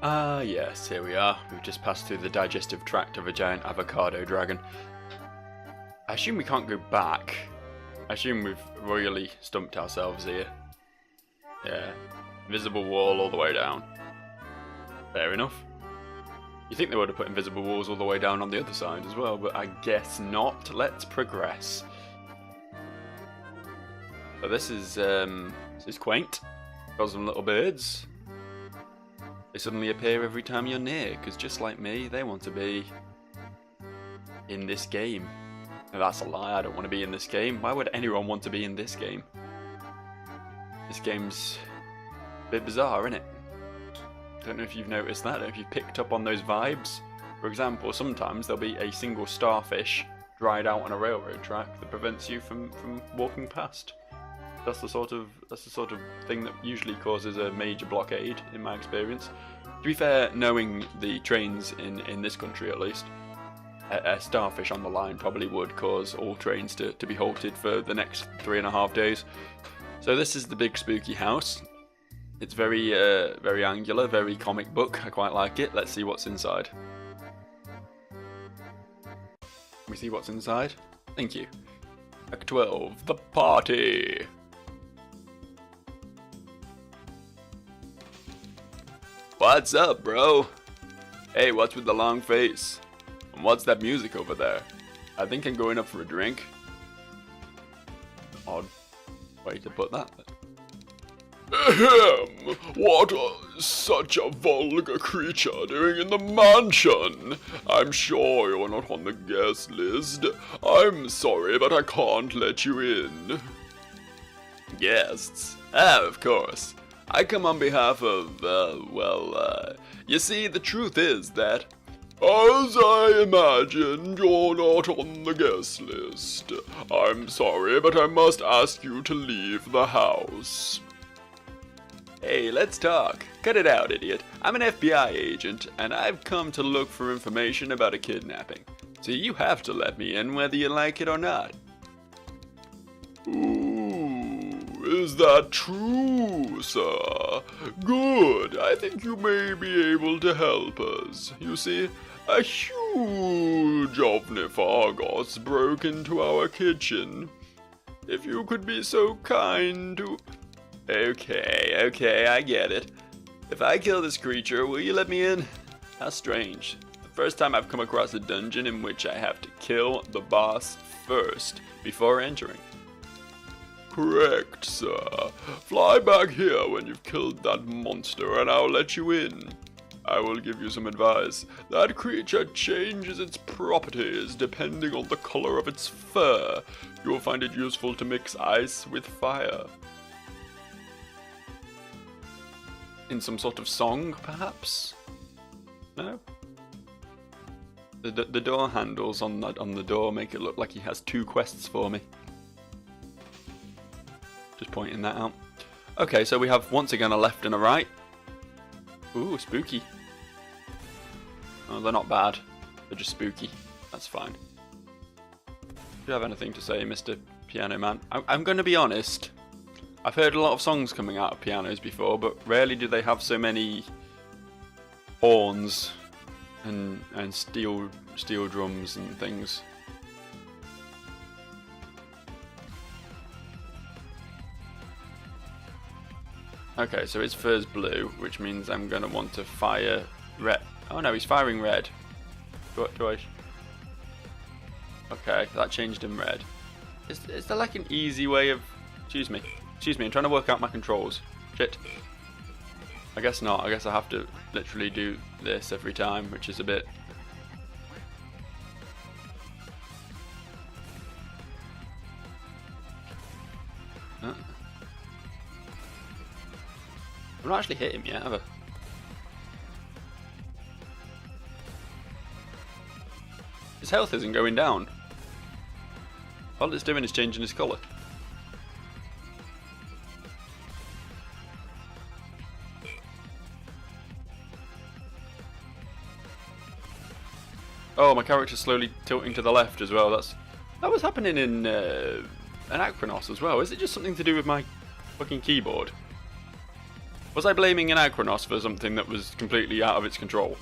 Ah, yes, here we are. We've just passed through the digestive tract of a giant avocado dragon. I assume we can't go back. I assume we've royally stumped ourselves here. Yeah. Invisible wall all the way down. Fair enough. You think they would have put invisible walls all the way down on the other side as well, but I guess not. Let's progress. So this is quaint. Got some little birds. They suddenly appear every time you're near, because just like me, they want to be in this game. No, that's a lie, I don't want to be in this game. Why would anyone want to be in this game? This game's a bit bizarre, isn't it? Don't know if you've noticed that, I don't know if you've picked up on those vibes. For example, sometimes there'll be a single starfish dried out on a railroad track that prevents you from walking past. That's the sort of thing that usually causes a major blockade, in my experience. To be fair, knowing the trains in this country at least, a starfish on the line probably would cause all trains to be halted for the next 3.5 days. So this is the big spooky house. It's very angular, very comic book. I quite like it. Let's see what's inside. Can we see what's inside? Thank you. Act 12, the party. What's up, bro? Hey, what's with the long face? And what's that music over there? I think I'm going up for a drink. Odd way to put that. Ahem! What is such a vulgar creature doing in the mansion? I'm sure you're not on the guest list. I'm sorry, but I can't let you in. Guests? Ah, of course. I come on behalf of, you see, the truth is that... As I imagined, you're not on the guest list. I'm sorry, but I must ask you to leave the house. Hey, let's talk. Cut it out, idiot. I'm an FBI agent, and I've come to look for information about a kidnapping. So you have to let me in whether you like it or not. Ooh, is that true, sir? Good, I think you may be able to help us. You see, a huge Ovnifargos broke into our kitchen. If you could be so kind to... Okay, I get it. If I kill this creature, will you let me in? How strange. The first time I've come across a dungeon in which I have to kill the boss first, before entering. Correct, sir. Fly back here when you've killed that monster and I'll let you in. I will give you some advice. That creature changes its properties depending on the color of its fur. You will find it useful to mix ice with fire. In some sort of song, perhaps? No? The door handles on the door make it look like he has 2 quests for me. Just pointing that out. Okay, so we have once again a left and a right. Ooh, spooky. Oh, they're not bad. They're just spooky. That's fine. Do you have anything to say, Mr. Piano Man? I'm going to be honest. I've heard a lot of songs coming out of pianos before, but rarely do they have so many horns and steel drums and things. Okay, so his fur's blue, which means I'm gonna want to fire red. Oh no, he's firing red. Do I? Okay, that changed him red. Is there like an easy way of? Excuse me, I'm trying to work out my controls. Shit. I guess not. I guess I have to literally do this every time, which is a bit... I've not actually hit him yet, have I? His health isn't going down. All it's doing is changing his colour. Oh, my character's slowly tilting to the left as well. That was happening in Anachronos as well. Is it just something to do with my fucking keyboard? Was I blaming an Acronos for something that was completely out of its control?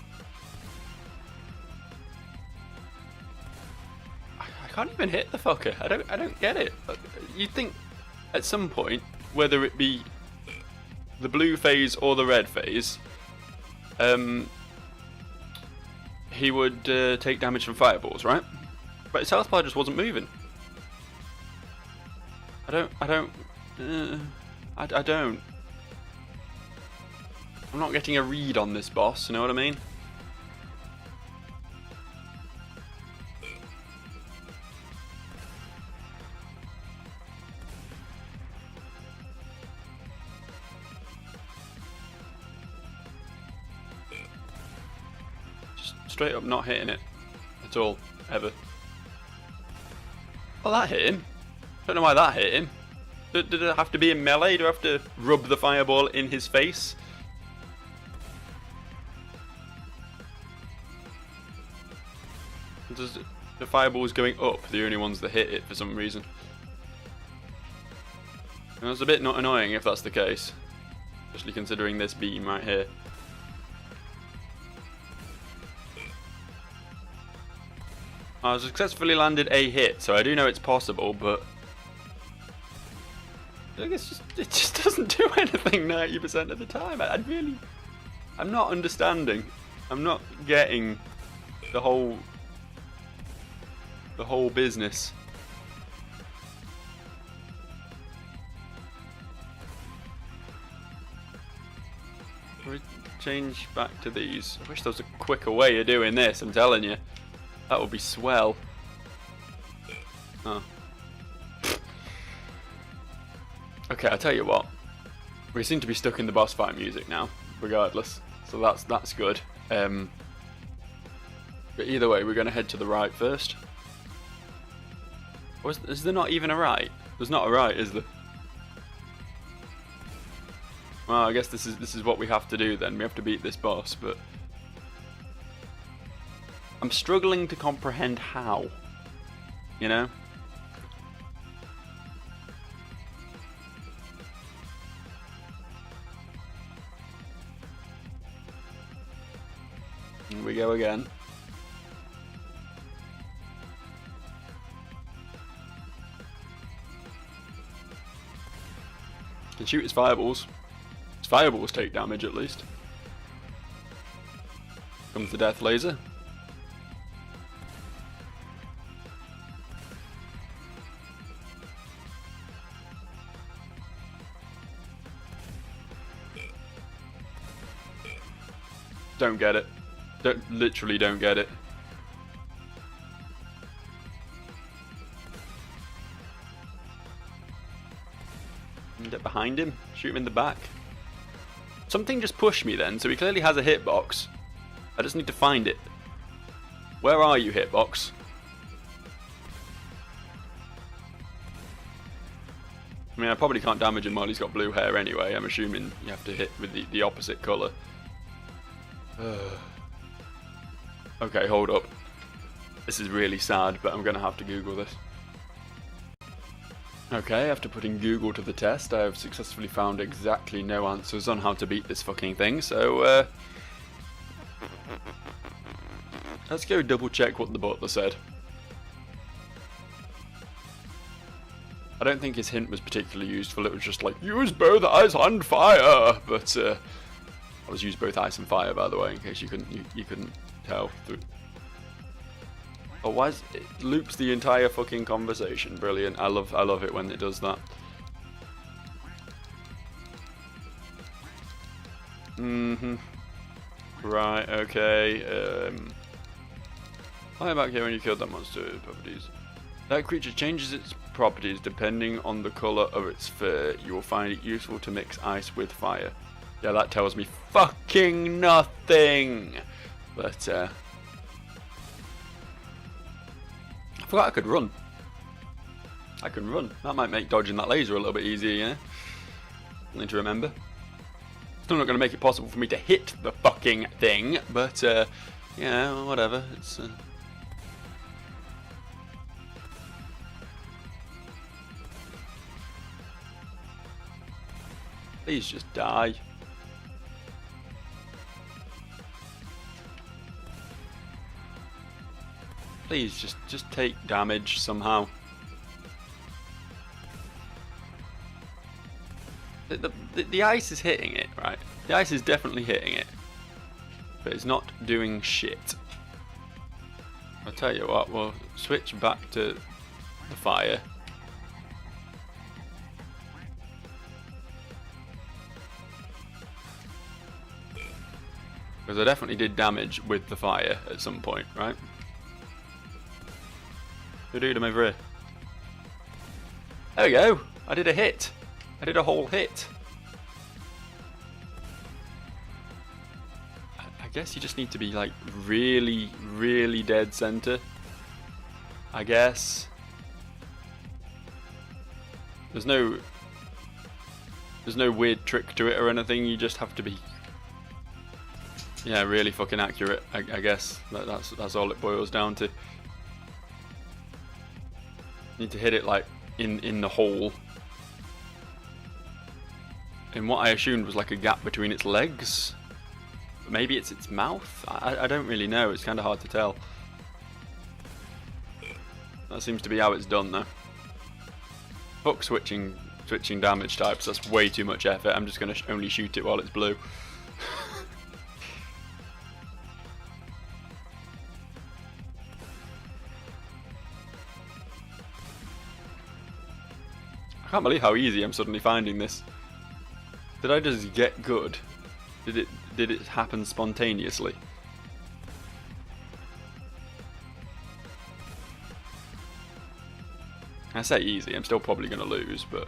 I can't even hit the fucker. I don't get it. You'd think at some point, whether it be the blue phase or the red phase, he would take damage from fireballs, right? But his health bar just wasn't moving. I don't. I'm not getting a read on this boss, you know what I mean? Just straight up not hitting it at all, ever. Well, that hit him. Don't know why that hit him. Did it have to be in melee? Do I have to rub the fireball in his face? Does the fireballs going up the only ones that hit it for some reason? And it's a bit not annoying if that's the case, especially considering this beam right here. I successfully landed a hit, so I do know it's possible, but I guess it just doesn't do anything 90% of the time. I'm not understanding. I'm not getting the whole business. Change back to these. I wish there was a quicker way of doing this, I'm telling you. That would be swell. Oh. Okay, I'll tell you what. We seem to be stuck in the boss fight music now, regardless. So that's good. But either way, we're going to head to the right first. Or is there not even a right? There's not a right, is there? Well, I guess this is what we have to do then. We have to beat this boss, but I'm struggling to comprehend how. You know? Here we go again. Can shoot his fireballs. His fireballs take damage at least. Comes the death laser. Don't get it. Literally don't get it. Get behind him, shoot him in the back. Something just pushed me then, so he clearly has a hitbox. I just need to find it. Where are you, hitbox? I mean, I probably can't damage him while he's got blue hair anyway. I'm assuming you have to hit with the opposite colour. Okay, hold up. This is really sad, but I'm going to have to Google this. Okay, after putting Google to the test, I have successfully found exactly no answers on how to beat this fucking thing, so let's go double check what the butler said. I don't think his hint was particularly useful, it was just like, use both ice and fire! But I was used both ice and fire, by the way, in case you couldn't tell. Otherwise, it loops the entire fucking conversation. Brilliant. I love it when it does that. Right. Okay. Fire back here when you killed that monster. Properties. That creature changes its properties depending on the color of its fur. You will find it useful to mix ice with fire. Yeah, that tells me fucking nothing. But I forgot I could run. I can run. That might make dodging that laser a little bit easier, yeah? Something to remember. Still not going to make it possible for me to hit the fucking thing, but yeah, whatever. It's please just die. Please, just take damage somehow. The ice is hitting it, right? The ice is definitely hitting it. But it's not doing shit. I'll tell you what, we'll switch back to the fire. Because I definitely did damage with the fire at some point, right? Good dude, I'm over here. There we go. I did a hit. I did a whole hit. I guess you just need to be like really, really dead center. I guess. There's no weird trick to it or anything. You just have to be, yeah, really fucking accurate. I guess that's all it boils down to. Need to hit it like in the hole, in what I assumed was like a gap between its legs. But maybe it's its mouth. I don't really know. It's kind of hard to tell. That seems to be how it's done though. Fuck switching damage types. That's way too much effort. I'm just gonna only shoot it while it's blue. I can't believe how easy I'm suddenly finding this. Did I just get good? Did it happen spontaneously? I say easy, I'm still probably going to lose, but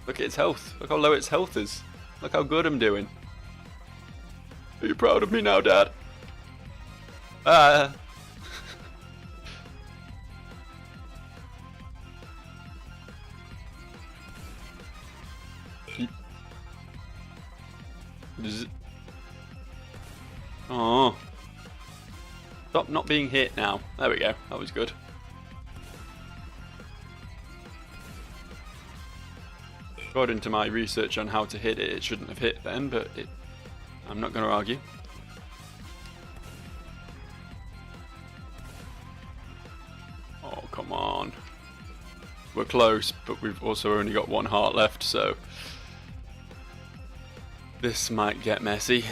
look at its health. Look how low its health is. Look how good I'm doing. Are you proud of me now, Dad? Oh. Stop not being hit now. There we go. That was good. According to my research on how to hit it, it shouldn't have hit then, but I'm not going to argue. Oh, come on. We're close, but we've also only got one heart left, so this might get messy.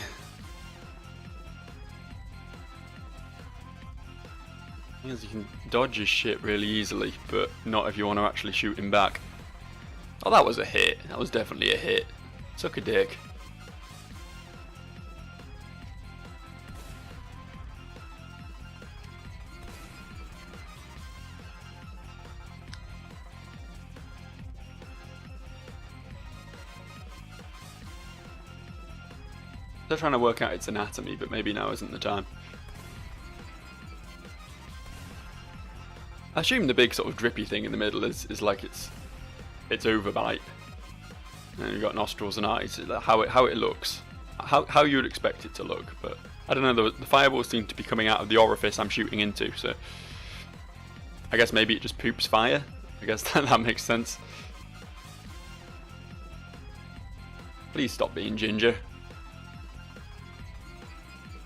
Because you can dodge his shit really easily, but not if you want to actually shoot him back. Oh, that was a hit. That was definitely a hit. Suck a dick. They're trying to work out its anatomy, but maybe now isn't the time. I assume the big sort of drippy thing in the middle is like its overbite. And you've got nostrils and eyes. How it looks, how you would expect it to look. But I don't know. The fireballs seem to be coming out of the orifice I'm shooting into. So I guess maybe it just poops fire. I guess that makes sense. Please stop being ginger.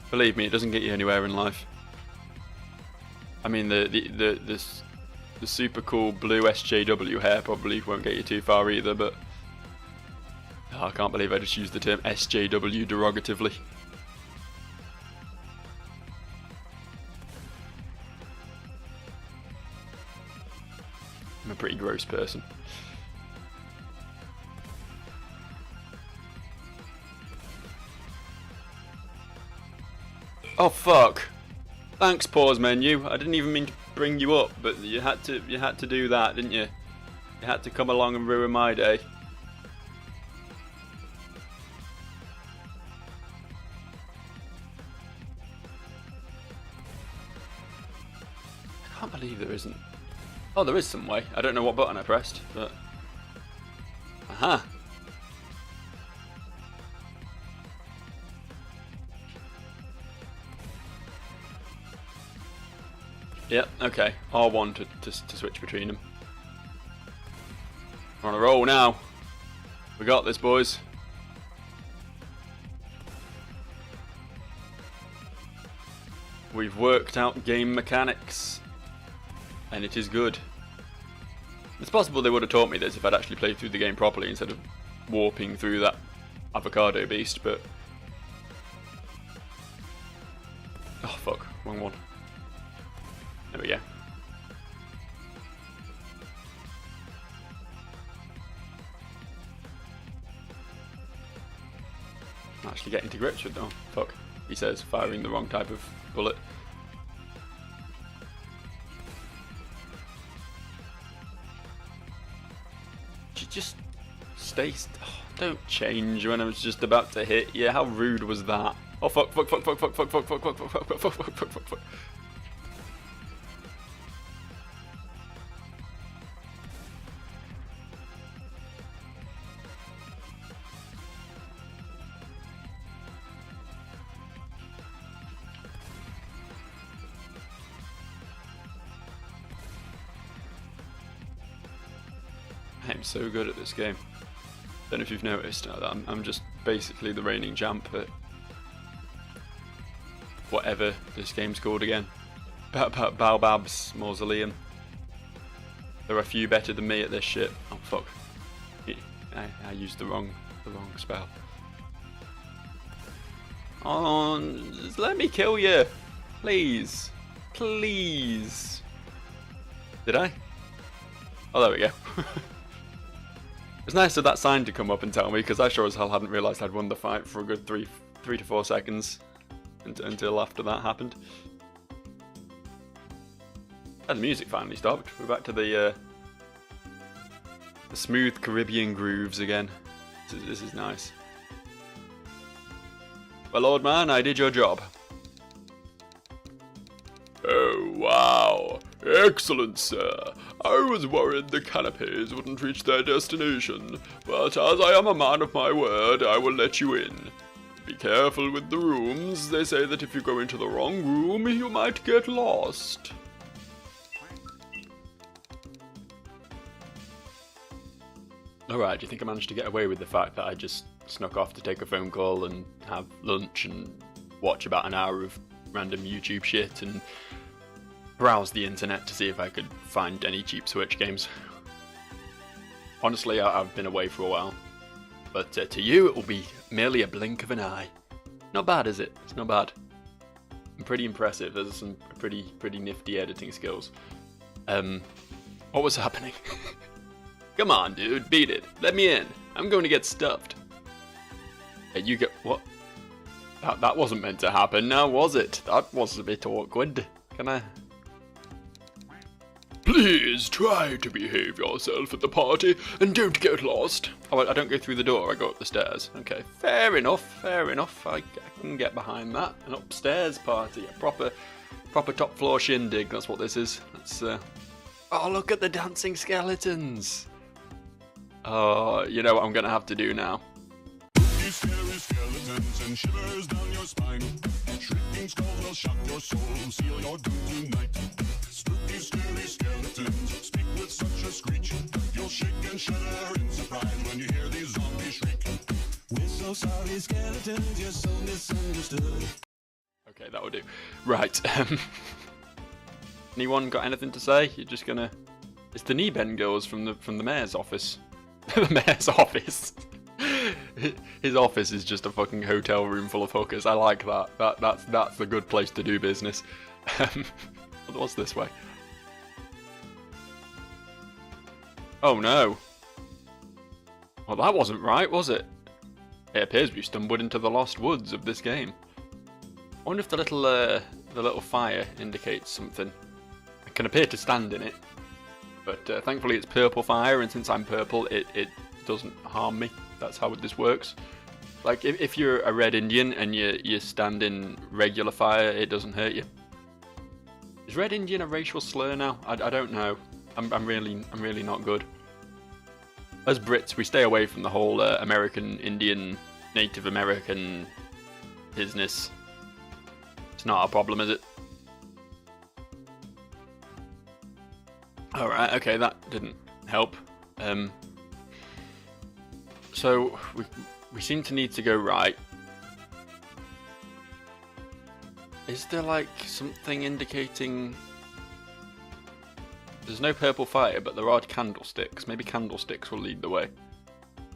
Believe me, it doesn't get you anywhere in life. I mean, the super cool blue SJW hair probably won't get you too far either, but oh, I can't believe I just used the term SJW derogatively. I'm a pretty gross person. Oh fuck! Thanks, pause menu. I didn't even mean to bring you up, but you had to do that, didn't you? You had to come along and ruin my day. I can't believe there isn't. Oh, there is some way. I don't know what button I pressed, but aha. Yep, okay. R1 to switch between them. We're on a roll now. We got this, boys. We've worked out game mechanics, and it is good. It's possible they would have taught me this if I'd actually played through the game properly instead of warping through that avocado beast, but... Oh fuck, wrong one. There we go. I'm actually getting to grips with... Oh, fuck. He says, firing the wrong type of bullet. Just stay. Don't change when I was just about to hit. Yeah, how rude was that? Oh fuck! Fuck! Fuck! Fuck! Fuck! Fuck! Fuck! Fuck! Fuck! Fuck! Fuck! Fuck! Fuck! Fuck! Fuck! Fuck! I'm so good at this game. Don't know if you've noticed. I'm just basically the reigning champ at whatever this game's called again. Baobab's Mausoleum. There are a few better than me at this shit. Oh fuck! I used the wrong spell. Oh, just let me kill you, please, please. Did I? Oh, there we go. It's nice of that sign to come up and tell me, because I sure as hell hadn't realised I'd won the fight for a good 3 to 4 seconds until after that happened. And the music finally stopped. We're back to the smooth Caribbean grooves again. This is nice. Well, old man, I did your job. Oh, wow. Excellent, sir. I was worried the canapes wouldn't reach their destination, but as I am a man of my word, I will let you in. Be careful with the rooms. They say that if you go into the wrong room, you might get lost. Alright, do you think I managed to get away with the fact that I just snuck off to take a phone call and have lunch and watch about an hour of random YouTube shit and browse the internet to see if I could find any cheap Switch games? Honestly, I've been away for a while, but to you it will be merely a blink of an eye. Not bad, is it? It's not bad. I'm pretty impressive. There's some pretty nifty editing skills. What was happening? Come on, dude, beat it. Let me in. I'm going to get stuffed. Hey, you get what? That wasn't meant to happen, now was it? That was a bit awkward. Can I? Please try to behave yourself at the party and don't get lost. Oh, I don't go through the door, I go up the stairs. Okay, fair enough, fair enough. I can get behind that. An upstairs party, a proper top floor shindig, that's what this is. Let's, oh, look at the dancing skeletons. Oh, you know what I'm gonna have to do now. Scary skeletons and shivers down your spine. Shrieking skulls will shock your soul, seal your doom tonight. Spooky, scary skeletons speak with such a screech. You'll shake and shudder in surprise when you hear these zombies shriek. We're so sorry, skeletons, you're so misunderstood. Okay, that will do. Right. Anyone got anything to say? You're just gonna... It's the knee bend girls from the mayor's office. The mayor's office. His office is just a fucking hotel room full of hookers. I like that. That's a good place to do business. What's this way? Oh no. Well, that wasn't right, was it? It appears we've stumbled into the lost woods of this game. I wonder if the little fire indicates something. I can appear to stand in it, but thankfully it's purple fire, and since I'm purple, it doesn't harm me. That's how this works. Like, if you're a red Indian and you stand in regular fire, it doesn't hurt you. Is red Indian a racial slur now? I don't know. I'm really not good. As Brits, we stay away from the whole American Indian, Native American business. It's not our problem, is it? Alright, okay, that didn't help. So, we seem to need to go right. Is there like something indicating... There's no purple fire, but there are candlesticks. Maybe candlesticks will lead the way.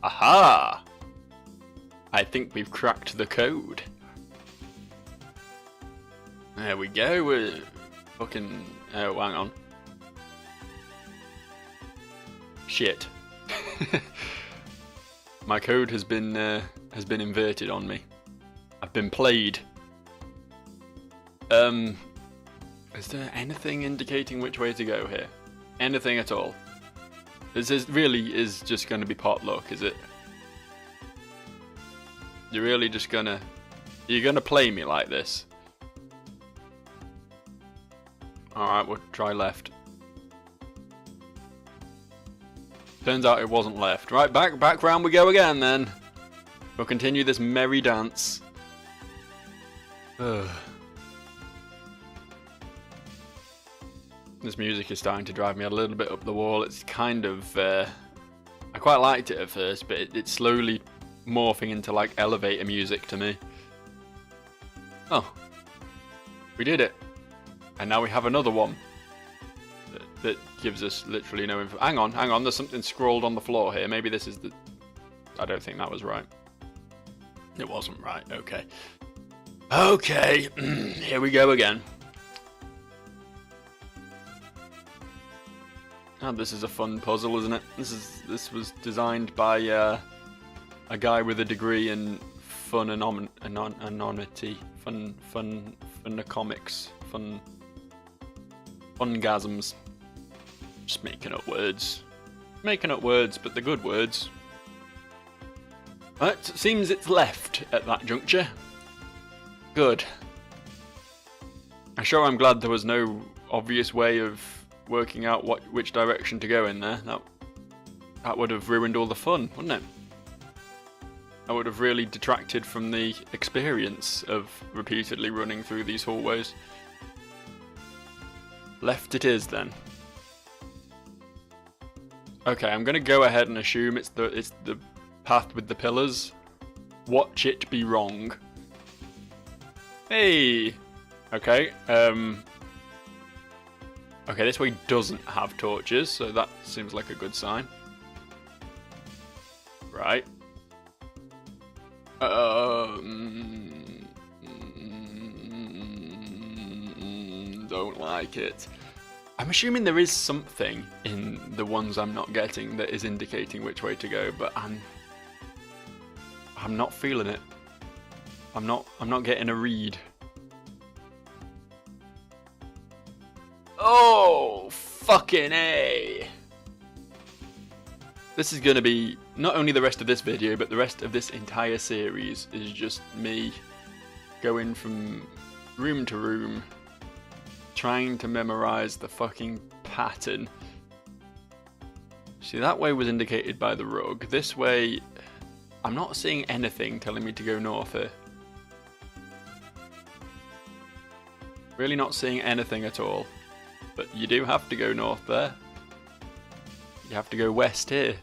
Aha! I think we've cracked the code. There we go. We're fucking... Oh, hang on. Shit. My code has been inverted on me. I've been played. Is there anything indicating which way to go here? Anything at all? This really is just going to be pot luck, is it? You're really just gonna... You're gonna play me like this? Alright, we'll try left. Turns out it wasn't left. Right, back round we go again then. We'll continue this merry dance. Ugh. This music is starting to drive me a little bit up the wall. It's kind of... I quite liked it at first, but it's slowly morphing into like elevator music to me. Oh. We did it. And now we have another one. That gives us literally no info. Hang on. There's something scrawled on the floor here. Maybe this is the... I don't think that was right. It wasn't right. Okay. Okay. Here we go again. Oh, this is a fun puzzle, isn't it? This was designed by a guy with a degree in fun anonymity, comics, fungasms. Just making up words, but the good words. Right, seems it's left at that juncture. Good. I'm glad there was no obvious way of working out which direction to go in there. That would have ruined all the fun, wouldn't it? That would have really detracted from the experience of repeatedly running through these hallways. Left it is then. Okay, I'm gonna go ahead and assume it's the path with the pillars. Watch it be wrong. Hey. Okay. Okay, this way doesn't have torches, so that seems like a good sign. Right. Don't like it. I'm assuming there is something in the ones I'm not getting that is indicating which way to go, but I'm not feeling it. I'm not getting a read. Oh, fucking A. This is going to be, not only the rest of this video, but the rest of this entire series is just me going from room to room, trying to memorize the fucking pattern. See, that way was indicated by the rug. This way, I'm not seeing anything telling me to go north here. Really not seeing anything at all. But you do have to go north there. You have to go west here.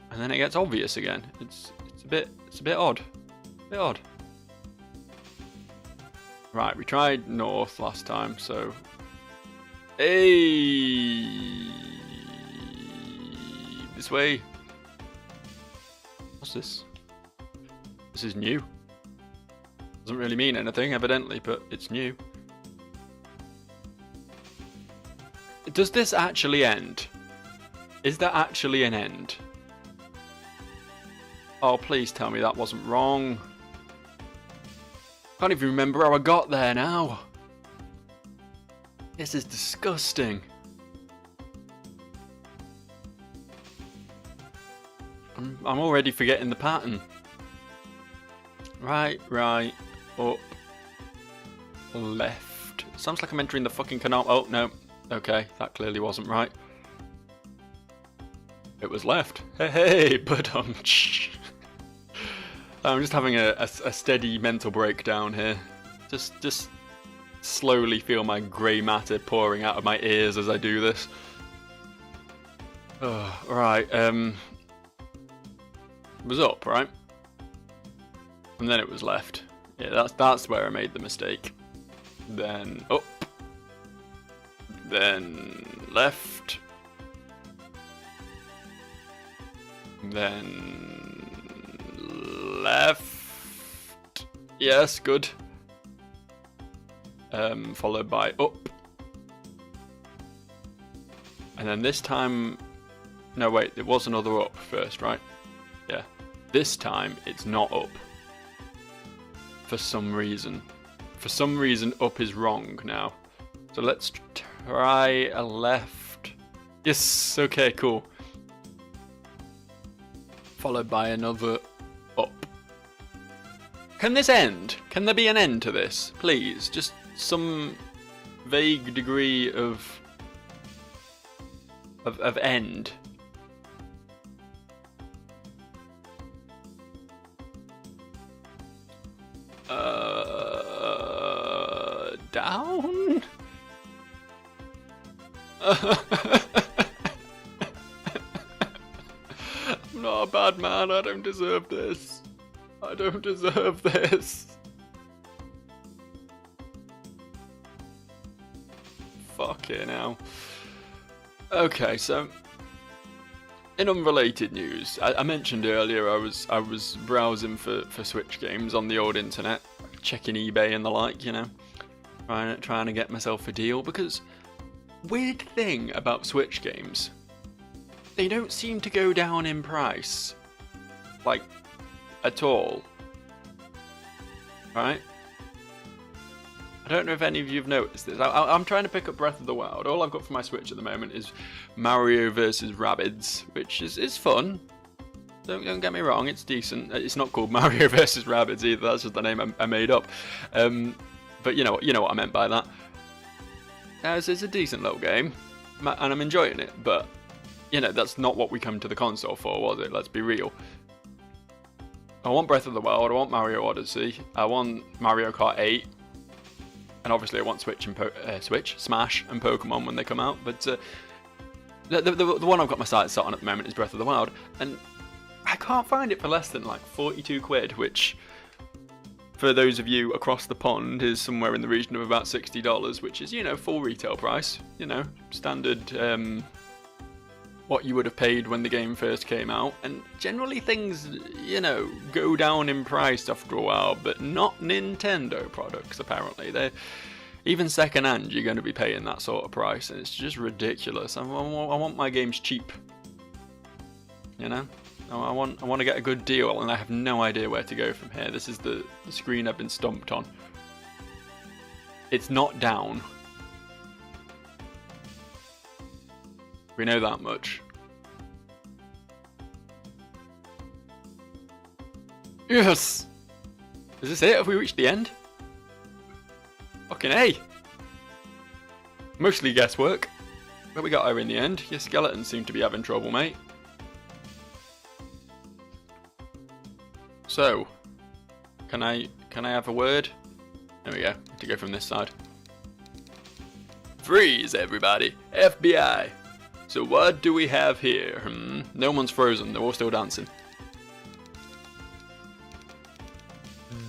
And then it gets obvious again. It's a bit odd. A bit odd. Right, we tried north last time, so... Hey! This way. What's this? This is new. Doesn't really mean anything, evidently, but it's new. Does this actually end? Is there actually an end? Oh, please tell me that wasn't wrong. Can't even remember how I got there now. This is disgusting. I'm already forgetting the pattern. Right, up, left. Sounds like I'm entering the fucking canal. Oh, no. Okay, that clearly wasn't right. It was left. Hey, but I'm just having a steady mental breakdown here. Just slowly feel my grey matter pouring out of my ears as I do this. Oh, right, it was up, right? And then it was left. Yeah, that's where I made the mistake. Then up. Then left. Then left. Yes, good. Followed by up. And then this time... No, wait, it was another up first, right? Yeah. This time, it's not up. For some reason. For some reason, up is wrong now. So let's try a left. Yes, okay, cool. Followed by another up. Can this end? Can there be an end to this? Please, just some vague degree of end. Down? I'm not a bad man, I don't deserve this. I don't deserve this. Fucking hell. Okay, so in unrelated news, I mentioned earlier I was browsing for Switch games on the old internet, checking eBay and the like, you know, trying to get myself a deal, because weird thing about Switch games, they don't seem to go down in price, like, at all, right? I don't know if any of you have noticed this. I'm trying to pick up Breath of the Wild. All I've got for my Switch at the moment is Mario vs. Rabbids, which is fun. Don't get me wrong, it's decent. It's not called Mario vs. Rabbids either. That's just the name I made up. But you know what I meant by that. It's a decent little game, and I'm enjoying it. But you know, that's not what we come to the console for, was it? Let's be real. I want Breath of the Wild. I want Mario Odyssey. I want Mario Kart 8. And obviously I want Smash and Pokemon when they come out, but the one I've got my sights set on at the moment is Breath of the Wild, and I can't find it for less than like 42 quid, which for those of you across the pond is somewhere in the region of about $60, which is, you know, full retail price, you know, standard what you would have paid when the game first came out. And generally things, you know, go down in price after a while, but not Nintendo products apparently. They're even second hand, you're going to be paying that sort of price, and it's just ridiculous. I want my games cheap, you know. I want to get a good deal, and I have no idea where to go from here. This is the screen I've been stomped on. It's not down. We know that much. Yes! Is this it? Have we reached the end? Fucking A! Mostly guesswork. But we got her in the end. Your skeletons seem to be having trouble, mate. So, can I have a word? There we go. Have to go from this side. Freeze, everybody! FBI! So what do we have here? No one's frozen. They're all still dancing.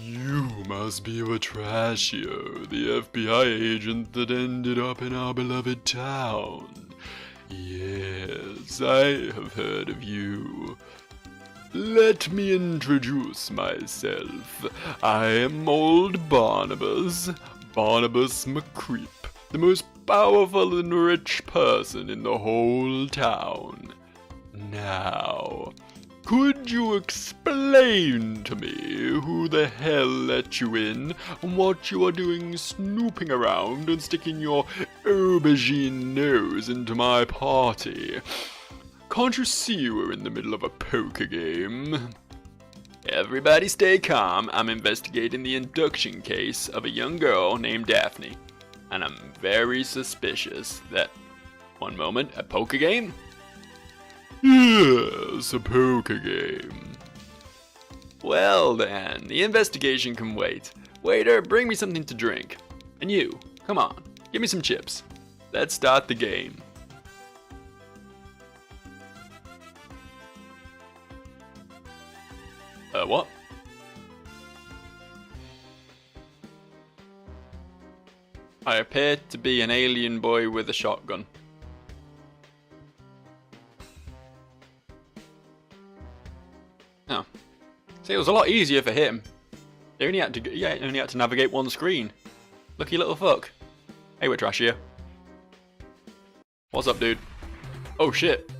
You must be Batrashio, the FBI agent that ended up in our beloved town. Yes, I have heard of you. Let me introduce myself. I am old Barnabas McCreep, the most powerful and rich person in the whole town. Now, could you explain to me who the hell let you in and what you are doing snooping around and sticking your aubergine nose into my party? Can't you see we're in the middle of a poker game? Everybody stay calm. I'm investigating the abduction case of a young girl named Daphne. And I'm very suspicious that... One moment, a poker game? Yes, a poker game. Well then, the investigation can wait. Waiter, bring me something to drink. And you, come on, give me some chips. Let's start the game. What? I appear to be an alien boy with a shotgun. Oh. See, it was a lot easier for him. He only had to navigate one screen. Lucky little fuck. Hey, we're trash here. What's up, dude? Oh shit.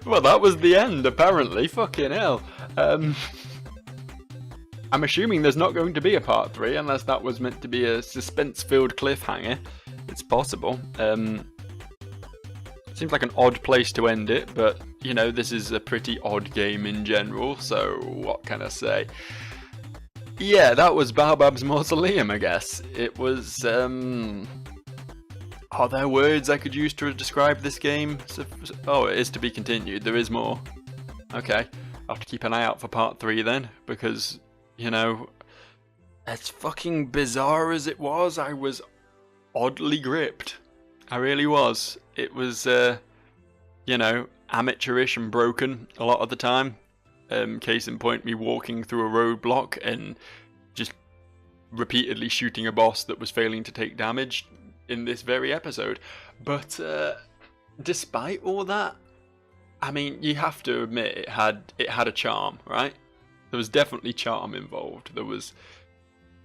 Well, that was the end, apparently. Fucking hell. I'm assuming there's not going to be a part 3, unless that was meant to be a suspense-filled cliffhanger. It's possible. Seems like an odd place to end it, but, you know, this is a pretty odd game in general, so what can I say? Yeah, that was Baobab's Mausoleum, I guess. It was, Are there words I could use to describe this game? Oh, it is to be continued. There is more. Okay. I'll have to keep an eye out for part 3 then, because, you know, as fucking bizarre as it was, I was oddly gripped. I really was. It was, you know, amateurish and broken a lot of the time. Case in point, me walking through a roadblock and just repeatedly shooting a boss that was failing to take damage in this very episode. But despite all that, I mean, you have to admit it had a charm, right? There was definitely charm involved. There was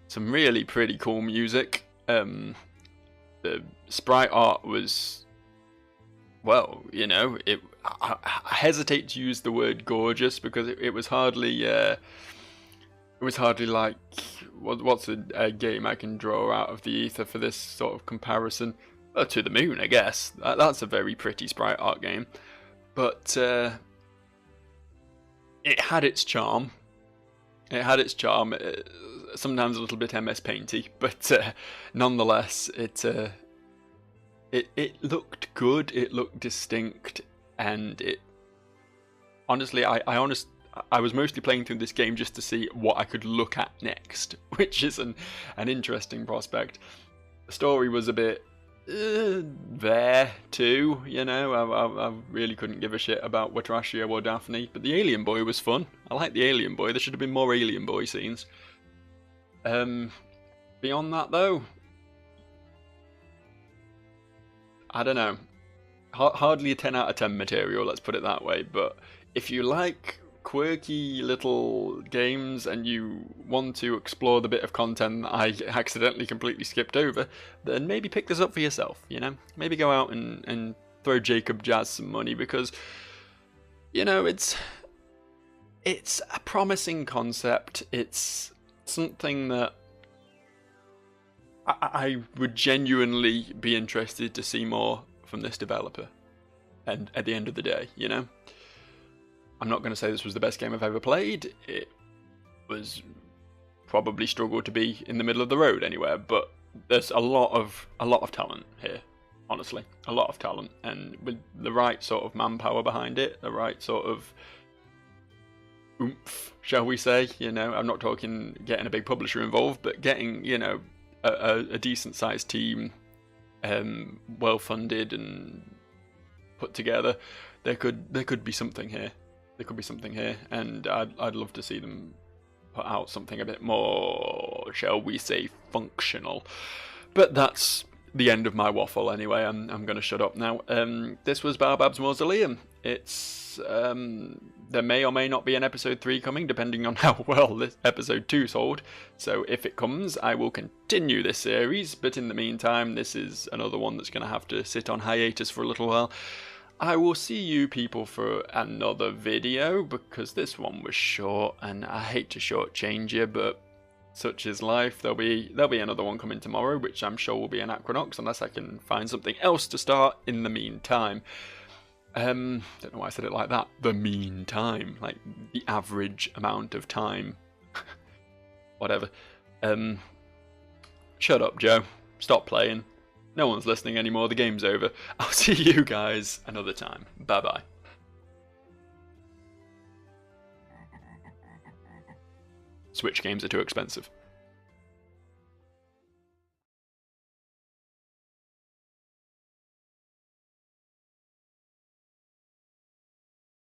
some really pretty cool music. The sprite art was, well, you know, I hesitate to use the word gorgeous because it was hardly like, what's a game I can draw out of the ether for this sort of comparison? To the Moon, I guess. That's a very pretty sprite art game. But it had its charm. It had its charm. Sometimes a little bit MS Painty, but nonetheless, it looked good. It looked distinct, and it honestly, I was mostly playing through this game just to see what I could look at next, which is an interesting prospect. The story was a bit there too, you know. I really couldn't give a shit about Watrashia or Daphne, but the alien boy was fun. I like the alien boy. There should have been more alien boy scenes. Beyond that though, I don't know. Hardly a 10 out of 10 material, let's put it that way. But if you like quirky little games and you want to explore the bit of content that I accidentally completely skipped over, then maybe pick this up for yourself, you know? Maybe go out and throw Jacob Jazz some money, because, you know, it's a promising concept. It's something that I would genuinely be interested to see more from this developer. And at the end of the day, you know? I'm not going to say this was the best game I've ever played. It was probably struggled to be in the middle of the road anywhere, but there's a lot of talent here, honestly. A lot of talent, and with the right sort of manpower behind it, the right sort of oomph, shall we say, you know. I'm not talking getting a big publisher involved, but getting, you know, a decent sized team, well funded and put together. There could be something here. There could be something here, and I'd love to see them put out something a bit more, shall we say, functional. But that's the end of my waffle anyway. I'm going to shut up now. This was Baobab's Mausoleum. It's there may or may not be an episode 3 coming, depending on how well this episode 2 sold. So if it comes, I will continue this series. But in the meantime, this is another one that's going to have to sit on hiatus for a little while. I will see you people for another video, because this one was short, and I hate to shortchange you, but such is life. There'll be another one coming tomorrow, which I'm sure will be an Aquanox, unless I can find something else to start in the meantime. Don't know why I said it like that. The meantime, like the average amount of time. Whatever. Shut up, Joe. Stop playing. No one's listening anymore, the game's over. I'll see you guys another time. Bye-bye. Switch games are too expensive.